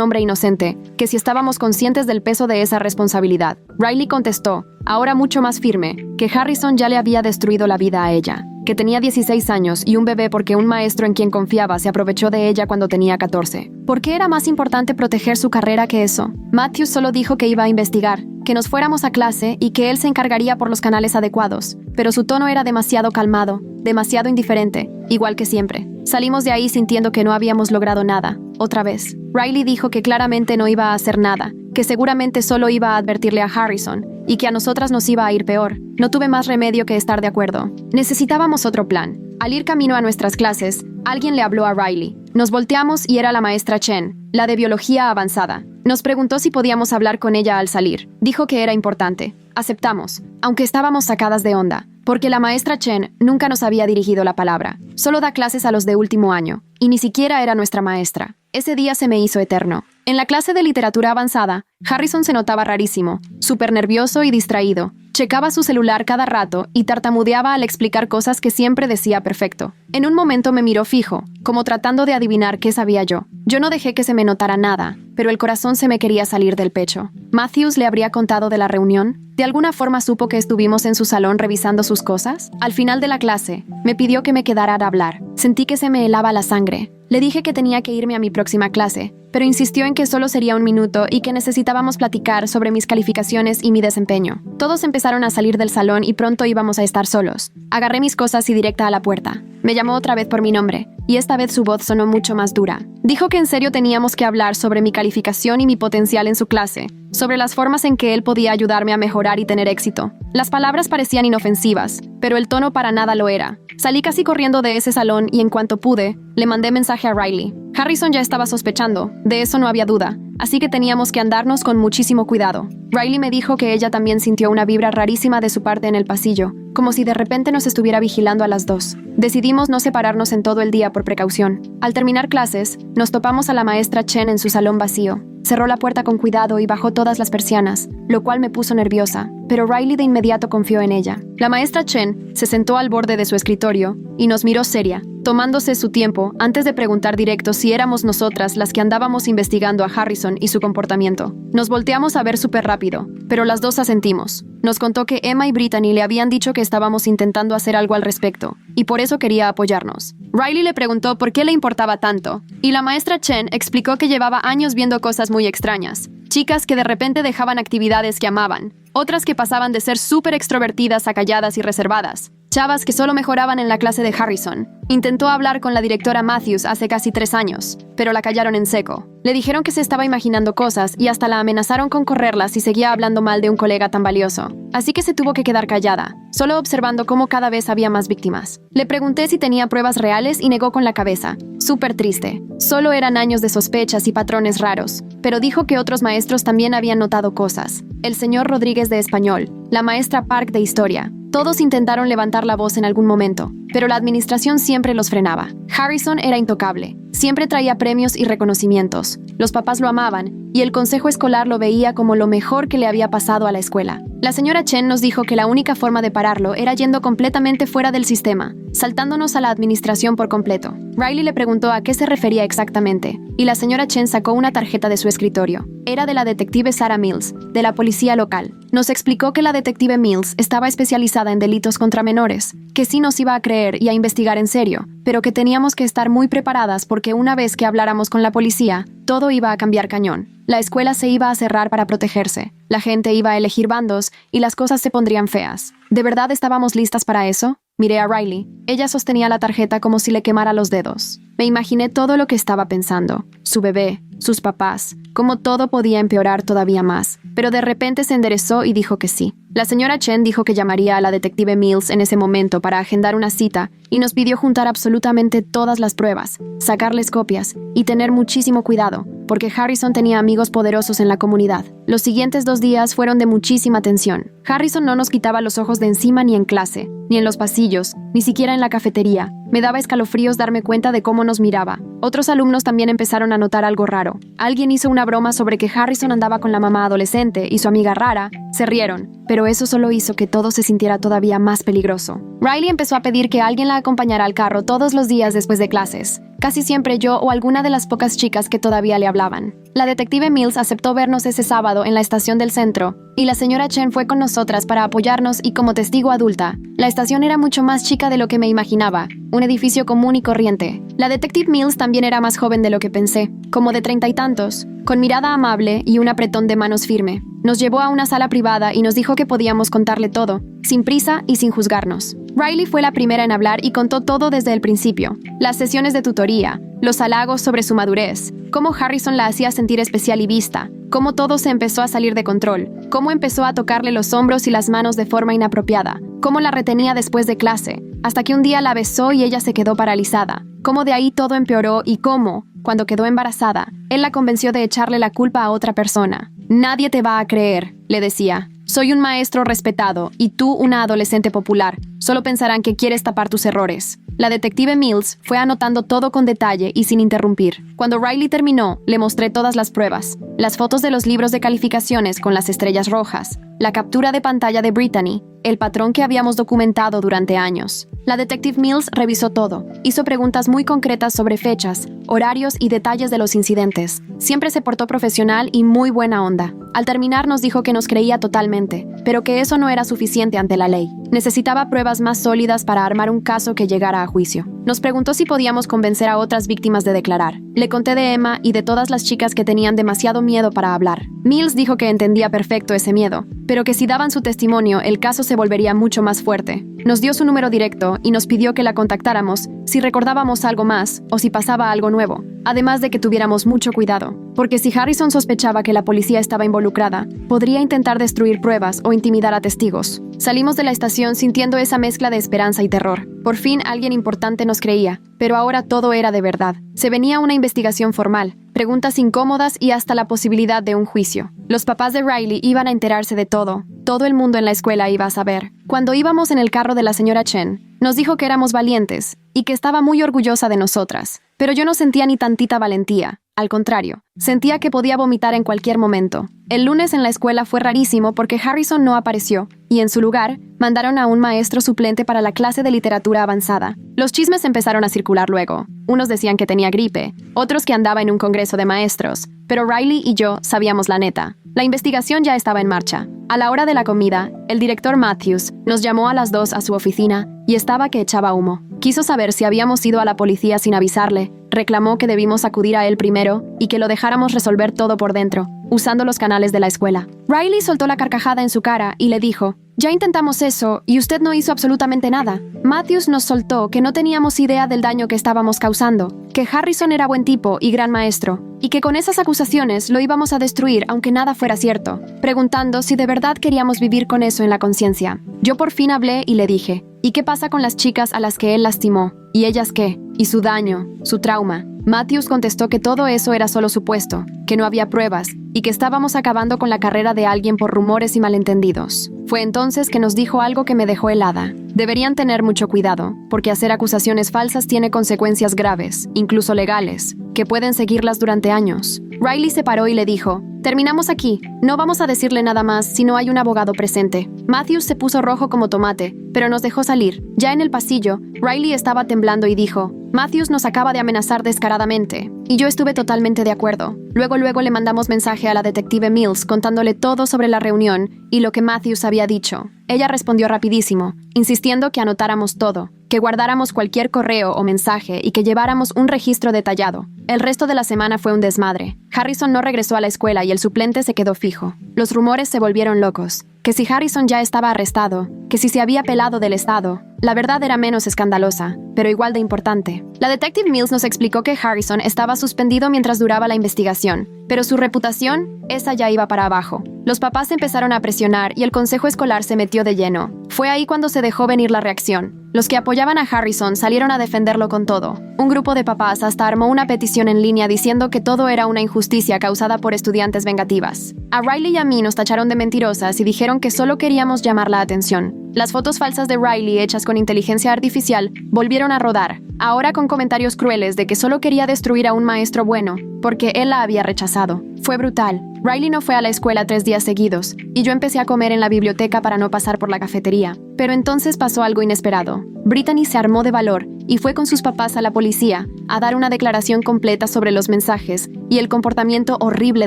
hombre inocente, que si estábamos conscientes del peso de esa responsabilidad. Riley contestó, ahora mucho más firme, que Harrison ya le había destruido la vida a ella, que tenía 16 años y un bebé porque un maestro en quien confiaba se aprovechó de ella cuando tenía 14. ¿Por qué era más importante proteger su carrera que eso? Matthews solo dijo que iba a investigar, que nos fuéramos a clase y que él se encargaría por los canales adecuados, pero su tono era demasiado calmado, demasiado indiferente, igual que siempre. Salimos de ahí sintiendo que no habíamos logrado nada, otra vez. Riley dijo que claramente no iba a hacer nada, que seguramente solo iba a advertirle a Harrison, y que a nosotras nos iba a ir peor. No tuve más remedio que estar de acuerdo. Necesitábamos otro plan. Al ir camino a nuestras clases, alguien le habló a Riley. Nos volteamos y era la maestra Chen, la de biología avanzada. Nos preguntó si podíamos hablar con ella al salir. Dijo que era importante. Aceptamos, aunque estábamos sacadas de onda, porque la maestra Chen nunca nos había dirigido la palabra. Solo da clases a los de último año, y ni siquiera era nuestra maestra. Ese día se me hizo eterno. En la clase de literatura avanzada, Harrison se notaba rarísimo, súper nervioso y distraído. Checaba su celular cada rato y tartamudeaba al explicar cosas que siempre decía perfecto. En un momento me miró fijo, como tratando de adivinar qué sabía yo. Yo no dejé que se me notara nada, pero el corazón se me quería salir del pecho. ¿Matthews le habría contado de la reunión? ¿De alguna forma supo que estuvimos en su salón revisando sus cosas? Al final de la clase, me pidió que me quedara a hablar. Sentí que se me helaba la sangre. Le dije que tenía que irme a mi próxima clase, pero insistió en que solo sería 1 minuto y que necesitábamos platicar sobre mis calificaciones y mi desempeño. Todos empezaron a salir del salón y pronto íbamos a estar solos. Agarré mis cosas y directa a la puerta. Me llamó otra vez por mi nombre, y esta vez su voz sonó mucho más dura. Dijo que en serio teníamos que hablar sobre mi calificación y mi potencial en su clase, sobre las formas en que él podía ayudarme a mejorar y tener éxito. Las palabras parecían inofensivas, pero el tono para nada lo era. Salí casi corriendo de ese salón y en cuanto pude, le mandé mensaje a Riley. Harrison ya estaba sospechando, de eso no había duda, así que teníamos que andarnos con muchísimo cuidado. Riley me dijo que ella también sintió una vibra rarísima de su parte en el pasillo, como si de repente nos estuviera vigilando a las dos. Decidimos no separarnos en todo el día por precaución. Al terminar clases, nos topamos a la maestra Chen en su salón vacío. Cerró la puerta con cuidado y bajó todas las persianas, lo cual me puso nerviosa, pero Riley de inmediato confió en ella. La maestra Chen se sentó al borde de su escritorio y nos miró seria, tomándose su tiempo antes de preguntar directo si éramos nosotras las que andábamos investigando a Harrison y su comportamiento. Nos volteamos a ver súper rápido, pero las dos asentimos. Nos contó que Emma y Brittany le habían dicho que estábamos intentando hacer algo al respecto, y por eso quería apoyarnos. Riley le preguntó por qué le importaba tanto, y la maestra Chen explicó que llevaba años viendo cosas muy extrañas. Chicas que de repente dejaban actividades que amaban, otras que pasaban de ser súper extrovertidas a calladas y reservadas. Chavas que solo mejoraban en la clase de Harrison. Intentó hablar con la directora Matthews hace casi 3 años, pero la callaron en seco. Le dijeron que se estaba imaginando cosas y hasta la amenazaron con correrla si seguía hablando mal de un colega tan valioso. Así que se tuvo que quedar callada, solo observando cómo cada vez había más víctimas. Le pregunté si tenía pruebas reales y negó con la cabeza. Súper triste. Solo eran años de sospechas y patrones raros, pero dijo que otros maestros también habían notado cosas. El señor Rodríguez de Español, la maestra Park de Historia. Todos intentaron levantar la voz en algún momento, pero la administración siempre los frenaba. Harrison era intocable. Siempre traía premios y reconocimientos. Los papás lo amaban, y el consejo escolar lo veía como lo mejor que le había pasado a la escuela. La señora Chen nos dijo que la única forma de pararlo era yendo completamente fuera del sistema, saltándonos a la administración por completo. Riley le preguntó a qué se refería exactamente, y la señora Chen sacó una tarjeta de su escritorio. Era de la detective Sarah Mills, de la policía local. Nos explicó que la detective Mills estaba especializada en delitos contra menores, que sí nos iba a creer y a investigar en serio, pero que teníamos que estar muy preparadas porque una vez que habláramos con la policía, todo iba a cambiar cañón. La escuela se iba a cerrar para protegerse, la gente iba a elegir bandos y las cosas se pondrían feas. ¿De verdad estábamos listas para eso? Miré a Riley. Ella sostenía la tarjeta como si le quemara los dedos. Me imaginé todo lo que estaba pensando. Su bebé, sus papás, cómo todo podía empeorar todavía más. Pero de repente se enderezó y dijo que sí. La señora Chen dijo que llamaría a la detective Mills en ese momento para agendar una cita y nos pidió juntar absolutamente todas las pruebas, sacarles copias y tener muchísimo cuidado, porque Harrison tenía amigos poderosos en la comunidad. Los siguientes 2 días fueron de muchísima tensión. Harrison no nos quitaba los ojos de encima ni en clase, ni en los pasillos, ni siquiera en la cafetería. Me daba escalofríos darme cuenta de cómo nos miraba. Otros alumnos también empezaron a notar algo raro. Alguien hizo una broma sobre que Harrison andaba con la mamá adolescente y su amiga rara. Se rieron, pero eso solo hizo que todo se sintiera todavía más peligroso. Riley empezó a pedir que alguien la acompañara al carro todos los días después de clases. Casi siempre yo o alguna de las pocas chicas que todavía le hablaban. La detective Mills aceptó vernos ese sábado en la estación del centro, y la señora Chen fue con nosotras para apoyarnos y como testigo adulta. La estación era mucho más chica de lo que me imaginaba, un edificio común y corriente. La detective Mills también era más joven de lo que pensé, como de 30 y tantos, con mirada amable y un apretón de manos firme. Nos llevó a una sala privada y nos dijo que podíamos contarle todo, sin prisa y sin juzgarnos. Riley fue la primera en hablar y contó todo desde el principio. Las sesiones de tutoría, los halagos sobre su madurez, cómo Harrison la hacía sentir especial y vista, cómo todo se empezó a salir de control, cómo empezó a tocarle los hombros y las manos de forma inapropiada, cómo la retenía después de clase, hasta que un día la besó y ella se quedó paralizada, cómo de ahí todo empeoró y cómo, cuando quedó embarazada, él la convenció de echarle la culpa a otra persona. «Nadie te va a creer», le decía. «Soy un maestro respetado y tú una adolescente popular. Solo pensarán que quieres tapar tus errores». La detective Mills fue anotando todo con detalle y sin interrumpir. Cuando Riley terminó, le mostré todas las pruebas. Las fotos de los libros de calificaciones con las estrellas rojas, la captura de pantalla de Brittany, el patrón que habíamos documentado durante años. La detective Mills revisó todo. Hizo preguntas muy concretas sobre fechas, horarios y detalles de los incidentes. Siempre se portó profesional y muy buena onda. Al terminar nos dijo que nos creía totalmente, pero que eso no era suficiente ante la ley. Necesitaba pruebas más sólidas para armar un caso que llegara a juicio. Nos preguntó si podíamos convencer a otras víctimas de declarar. Le conté de Emma y de todas las chicas que tenían demasiado miedo para hablar. Mills dijo que entendía perfecto ese miedo, pero que si daban su testimonio el caso se volvería mucho más fuerte. Nos dio su número directo y nos pidió que la contactáramos si recordábamos algo más o si pasaba algo nuevo, además de que tuviéramos mucho cuidado, porque si Harrison sospechaba que la policía estaba involucrada, podría intentar destruir pruebas o intimidar a testigos. Salimos de la estación sintiendo esa mezcla de esperanza y terror. Por fin alguien importante nos creía, pero ahora todo era de verdad. Se venía una investigación formal, preguntas incómodas y hasta la posibilidad de un juicio. Los papás de Riley iban a enterarse de todo. Todo el mundo en la escuela iba a saber. Cuando íbamos en el carro de la señora Chen, nos dijo que éramos valientes y que estaba muy orgullosa de nosotras. Pero yo no sentía ni tantita valentía. Al contrario, sentía que podía vomitar en cualquier momento. El lunes en la escuela fue rarísimo porque Harrison no apareció, y en su lugar, mandaron a un maestro suplente para la clase de literatura avanzada. Los chismes empezaron a circular luego. Unos decían que tenía gripe, otros que andaba en un congreso de maestros, pero Riley y yo sabíamos la neta. La investigación ya estaba en marcha. A la hora de la comida, el director Matthews nos llamó a las 2 a su oficina y estaba que echaba humo. Quiso saber si habíamos ido a la policía sin avisarle, reclamó que debimos acudir a él primero y que lo dejáramos resolver todo por dentro, usando los canales de la escuela. Riley soltó la carcajada en su cara y le dijo: «Ya intentamos eso y usted no hizo absolutamente nada». Matthews nos soltó que no teníamos idea del daño que estábamos causando, que Harrison era buen tipo y gran maestro, y que con esas acusaciones lo íbamos a destruir aunque nada fuera cierto, preguntando si de verdad queríamos vivir con eso en la conciencia. Yo por fin hablé y le dije: «¿Y qué pasa con las chicas a las que él lastimó? ¿Y ellas qué? ¿Y su daño? ¿Su trauma?». Matthews contestó que todo eso era solo supuesto, que no había pruebas y que estábamos acabando con la carrera de alguien por rumores y malentendidos. Fue entonces que nos dijo algo que me dejó helada. Deberían tener mucho cuidado, porque hacer acusaciones falsas tiene consecuencias graves, incluso legales, que pueden seguirlas durante años. Riley se paró y le dijo: «Terminamos aquí. No vamos a decirle nada más si no hay un abogado presente». Matthews se puso rojo como tomate, pero nos dejó salir. Ya en el pasillo, Riley estaba temblando y dijo: «Matthews nos acaba de amenazar descaradamente». Y yo estuve totalmente de acuerdo. Luego le mandamos mensaje a la detective Mills contándole todo sobre la reunión y lo que Matthews había dicho. Ella respondió rapidísimo, insistiendo que anotáramos todo, que guardáramos cualquier correo o mensaje y que lleváramos un registro detallado. El resto de la semana fue un desmadre. Harrison no regresó a la escuela y el suplente se quedó fijo. Los rumores se volvieron locos. Que si Harrison ya estaba arrestado, que si se había pelado del estado. La verdad era menos escandalosa, pero igual de importante. La detective Mills nos explicó que Harrison estaba suspendido mientras duraba la investigación, pero su reputación, esa ya iba para abajo. Los papás empezaron a presionar y el consejo escolar se metió de lleno. Fue ahí cuando se dejó venir la reacción. Los que apoyaban a Harrison salieron a defenderlo con todo. Un grupo de papás hasta armó una petición en línea diciendo que todo era una injusticia causada por estudiantes vengativas. A Riley y a mí nos tacharon de mentirosas y dijeron que solo queríamos llamar la atención. Las fotos falsas de Riley hechas con inteligencia artificial volvieron a rodar, ahora con comentarios crueles de que solo quería destruir a un maestro bueno, porque él la había rechazado. Fue brutal. Riley no fue a la escuela 3 días seguidos, y yo empecé a comer en la biblioteca para no pasar por la cafetería. Pero entonces pasó algo inesperado. Brittany se armó de valor y fue con sus papás a la policía a dar una declaración completa sobre los mensajes y el comportamiento horrible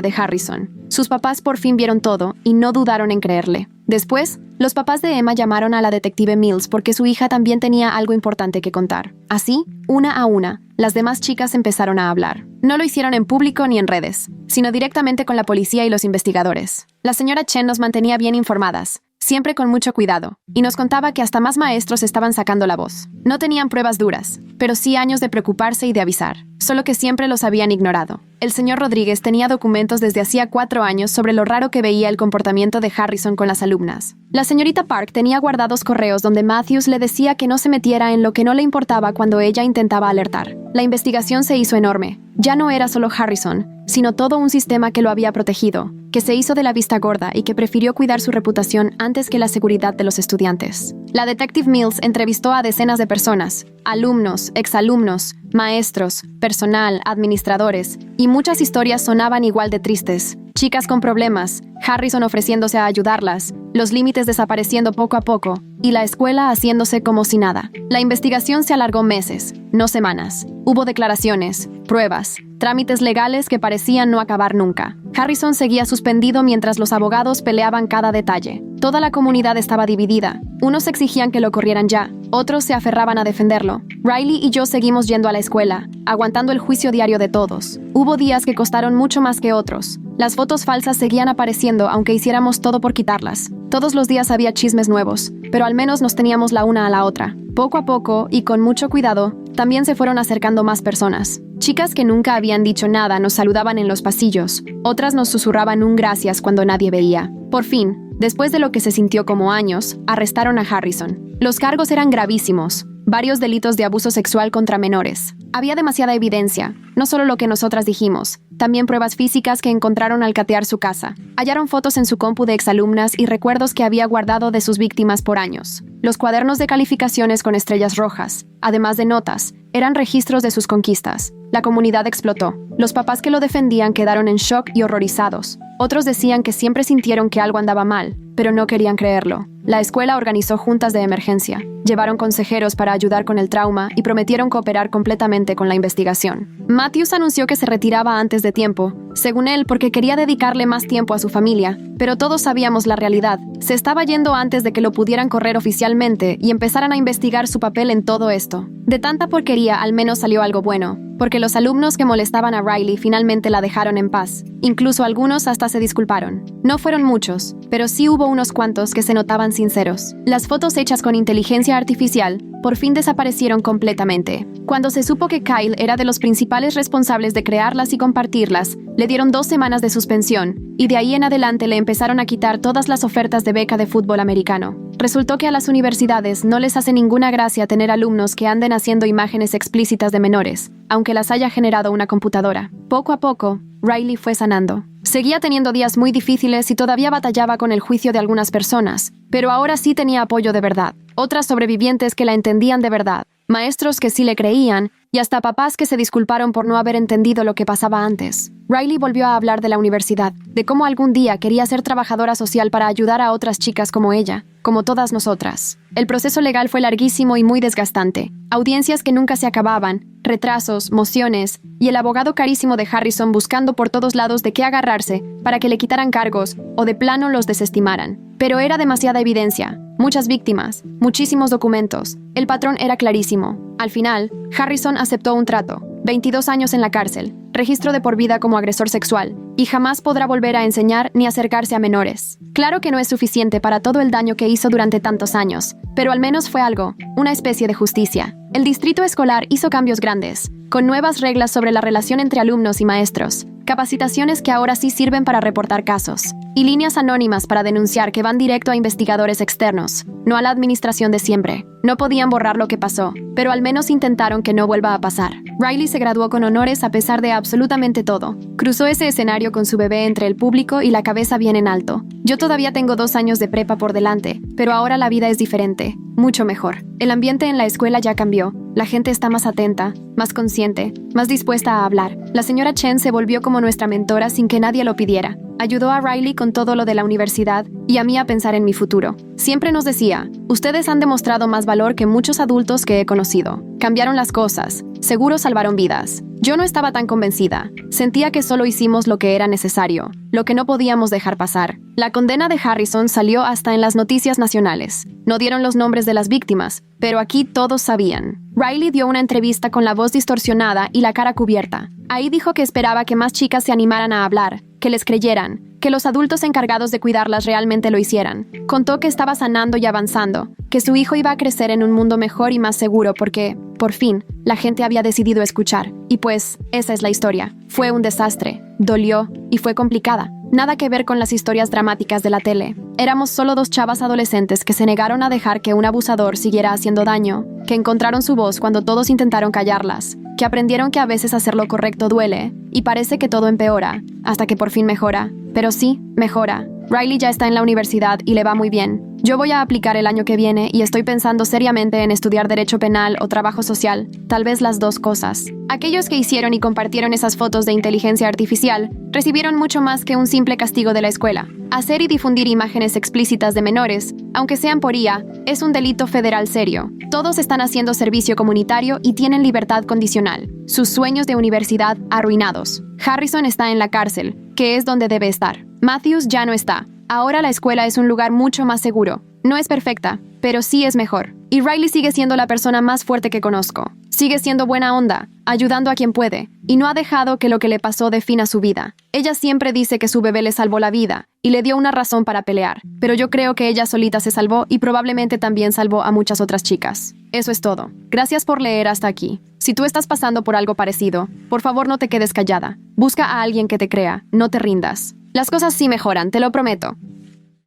de Harrison. Sus papás por fin vieron todo y no dudaron en creerle. Después, los papás de Emma llamaron a la detective Mills porque su hija también tenía algo importante que contar. Así, una a una, las demás chicas empezaron a hablar. No lo hicieron en público ni en redes, sino directamente con la policía y los investigadores. La señora Chen nos mantenía bien informadas, siempre con mucho cuidado, y nos contaba que hasta más maestros estaban sacando la voz. No tenían pruebas duras, pero sí años de preocuparse y de avisar, solo que siempre los habían ignorado. El señor Rodríguez tenía documentos desde hacía 4 años sobre lo raro que veía el comportamiento de Harrison con las alumnas. La señorita Park tenía guardados correos donde Matthews le decía que no se metiera en lo que no le importaba cuando ella intentaba alertar. La investigación se hizo enorme. Ya no era solo Harrison, sino todo un sistema que lo había protegido, que se hizo de la vista gorda y que prefirió cuidar su reputación antes que la seguridad de los estudiantes. La detective Mills entrevistó a decenas de personas, alumnos, exalumnos, maestros, personal, administradores, y muchas historias sonaban igual de tristes. Chicas con problemas, Harrison ofreciéndose a ayudarlas, los límites desapareciendo poco a poco, y la escuela haciéndose como si nada. La investigación se alargó meses, no semanas. Hubo declaraciones, pruebas, trámites legales que parecían no acabar nunca. Harrison seguía suspendido mientras los abogados peleaban cada detalle. Toda la comunidad estaba dividida. Unos exigían que lo corrieran ya, otros se aferraban a defenderlo. Riley y yo seguimos yendo a la escuela, aguantando el juicio diario de todos. Hubo días que costaron mucho más que otros. Las fotos falsas seguían apareciendo aunque hiciéramos todo por quitarlas. Todos los días había chismes nuevos, pero al menos nos teníamos la una a la otra. Poco a poco, y con mucho cuidado, también se fueron acercando más personas. Chicas que nunca habían dicho nada nos saludaban en los pasillos, otras nos susurraban un gracias cuando nadie veía. Por fin, después de lo que se sintió como años, arrestaron a Harrison. Los cargos eran gravísimos, varios delitos de abuso sexual contra menores. Había demasiada evidencia, no solo lo que nosotras dijimos, también pruebas físicas que encontraron al catear su casa. Hallaron fotos en su compu de exalumnas y recuerdos que había guardado de sus víctimas por años. Los cuadernos de calificaciones con estrellas rojas, además de notas, eran registros de sus conquistas. La comunidad explotó. Los papás que lo defendían quedaron en shock y horrorizados. Otros decían que siempre sintieron que algo andaba mal, pero no querían creerlo. La escuela organizó juntas de emergencia, llevaron consejeros para ayudar con el trauma y prometieron cooperar completamente con la investigación. Matthews anunció que se retiraba antes de tiempo, según él porque quería dedicarle más tiempo a su familia, pero todos sabíamos la realidad. Se estaba yendo antes de que lo pudieran correr oficialmente y empezaran a investigar su papel en todo esto. De tanta porquería al menos salió algo bueno, porque los alumnos que molestaban a Riley finalmente la dejaron en paz. Incluso algunos hasta se disculparon. No fueron muchos, pero sí hubo unos cuantos que se notaban sinceros. Las fotos hechas con inteligencia artificial por fin desaparecieron completamente. Cuando se supo que Kyle era de los principales responsables de crearlas y compartirlas, le dieron 2 semanas de suspensión, y de ahí en adelante le empezaron a quitar todas las ofertas de beca de fútbol americano. Resultó que a las universidades no les hace ninguna gracia tener alumnos que anden haciendo imágenes explícitas de menores, aunque las haya generado una computadora. Poco a poco, Riley fue sanando. Seguía teniendo días muy difíciles y todavía batallaba con el juicio de algunas personas, pero ahora sí tenía apoyo de verdad. Otras sobrevivientes que la entendían de verdad, maestros que sí le creían, y hasta papás que se disculparon por no haber entendido lo que pasaba antes. Riley volvió a hablar de la universidad, de cómo algún día quería ser trabajadora social para ayudar a otras chicas como ella, como todas nosotras. El proceso legal fue larguísimo y muy desgastante. Audiencias que nunca se acababan, retrasos, mociones, y el abogado carísimo de Harrison buscando por todos lados de qué agarrarse para que le quitaran cargos o de plano los desestimaran. Pero era demasiada evidencia. muchas víctimas, muchísimos documentos. El patrón era clarísimo. Al final, Harrison aceptó un trato: 22 años en la cárcel, registro de por vida como agresor sexual, y jamás podrá volver a enseñar ni acercarse a menores. Claro que no es suficiente para todo el daño que hizo durante tantos años, pero al menos fue algo, una especie de justicia. El distrito escolar hizo cambios grandes, con nuevas reglas sobre la relación entre alumnos y maestros, capacitaciones que ahora sí sirven para reportar casos, y líneas anónimas para denunciar que van directo a investigadores externos, no a la administración de siempre. No podían borrar lo que pasó, pero al menos intentaron que no vuelva a pasar. Riley se graduó con honores a pesar de absolutamente todo. Cruzó ese escenario con su bebé entre el público y la cabeza bien en alto. Yo todavía tengo 2 años de prepa por delante, pero ahora la vida es diferente, mucho mejor. El ambiente en la escuela ya cambió. La gente está más atenta, más consciente, más dispuesta a hablar. La señora Chen se volvió como nuestra mentora sin que nadie lo pidiera. Ayudó a Riley con todo lo de la universidad y a mí a pensar en mi futuro. Siempre nos decía: ustedes han demostrado más valor que muchos adultos que he conocido. Cambiaron las cosas. Seguro salvaron vidas. Yo no estaba tan convencida. Sentía que solo hicimos lo que era necesario, lo que no podíamos dejar pasar. La condena de Harrison salió hasta en las noticias nacionales. No dieron los nombres de las víctimas, pero aquí todos sabían. Riley dio una entrevista con la voz distorsionada y la cara cubierta. Ahí dijo que esperaba que más chicas se animaran a hablar, que les creyeran, que los adultos encargados de cuidarlas realmente lo hicieran. Contó que estaba sanando y avanzando, que su hijo iba a crecer en un mundo mejor y más seguro porque, por fin, la gente había decidido escuchar. Y pues, esa es la historia. Fue un desastre, dolió y fue complicada. Nada que ver con las historias dramáticas de la tele. Éramos solo 2 chavas adolescentes que se negaron a dejar que un abusador siguiera haciendo daño, que encontraron su voz cuando todos intentaron callarlas, que aprendieron que a veces hacer lo correcto duele, y parece que todo empeora, hasta que por fin mejora. Pero sí, mejora. Riley ya está en la universidad y le va muy bien. Yo voy a aplicar el año que viene y estoy pensando seriamente en estudiar Derecho Penal o Trabajo Social, tal vez las 2 cosas. Aquellos que hicieron y compartieron esas fotos de inteligencia artificial recibieron mucho más que un simple castigo de la escuela. Hacer y difundir imágenes explícitas de menores, aunque sean por IA, es un delito federal serio. Todos están haciendo servicio comunitario y tienen libertad condicional. Sus sueños de universidad arruinados. Harrison está en la cárcel, que es donde debe estar. Matthews ya no está. Ahora la escuela es un lugar mucho más seguro. No es perfecta, pero sí es mejor. Y Riley sigue siendo la persona más fuerte que conozco. Sigue siendo buena onda, ayudando a quien puede, y no ha dejado que lo que le pasó defina su vida. Ella siempre dice que su bebé le salvó la vida, y le dio una razón para pelear, pero yo creo que ella solita se salvó y probablemente también salvó a muchas otras chicas. Eso es todo. Gracias por leer hasta aquí. Si tú estás pasando por algo parecido, por favor no te quedes callada. Busca a alguien que te crea, no te rindas. Las cosas sí mejoran, te lo prometo.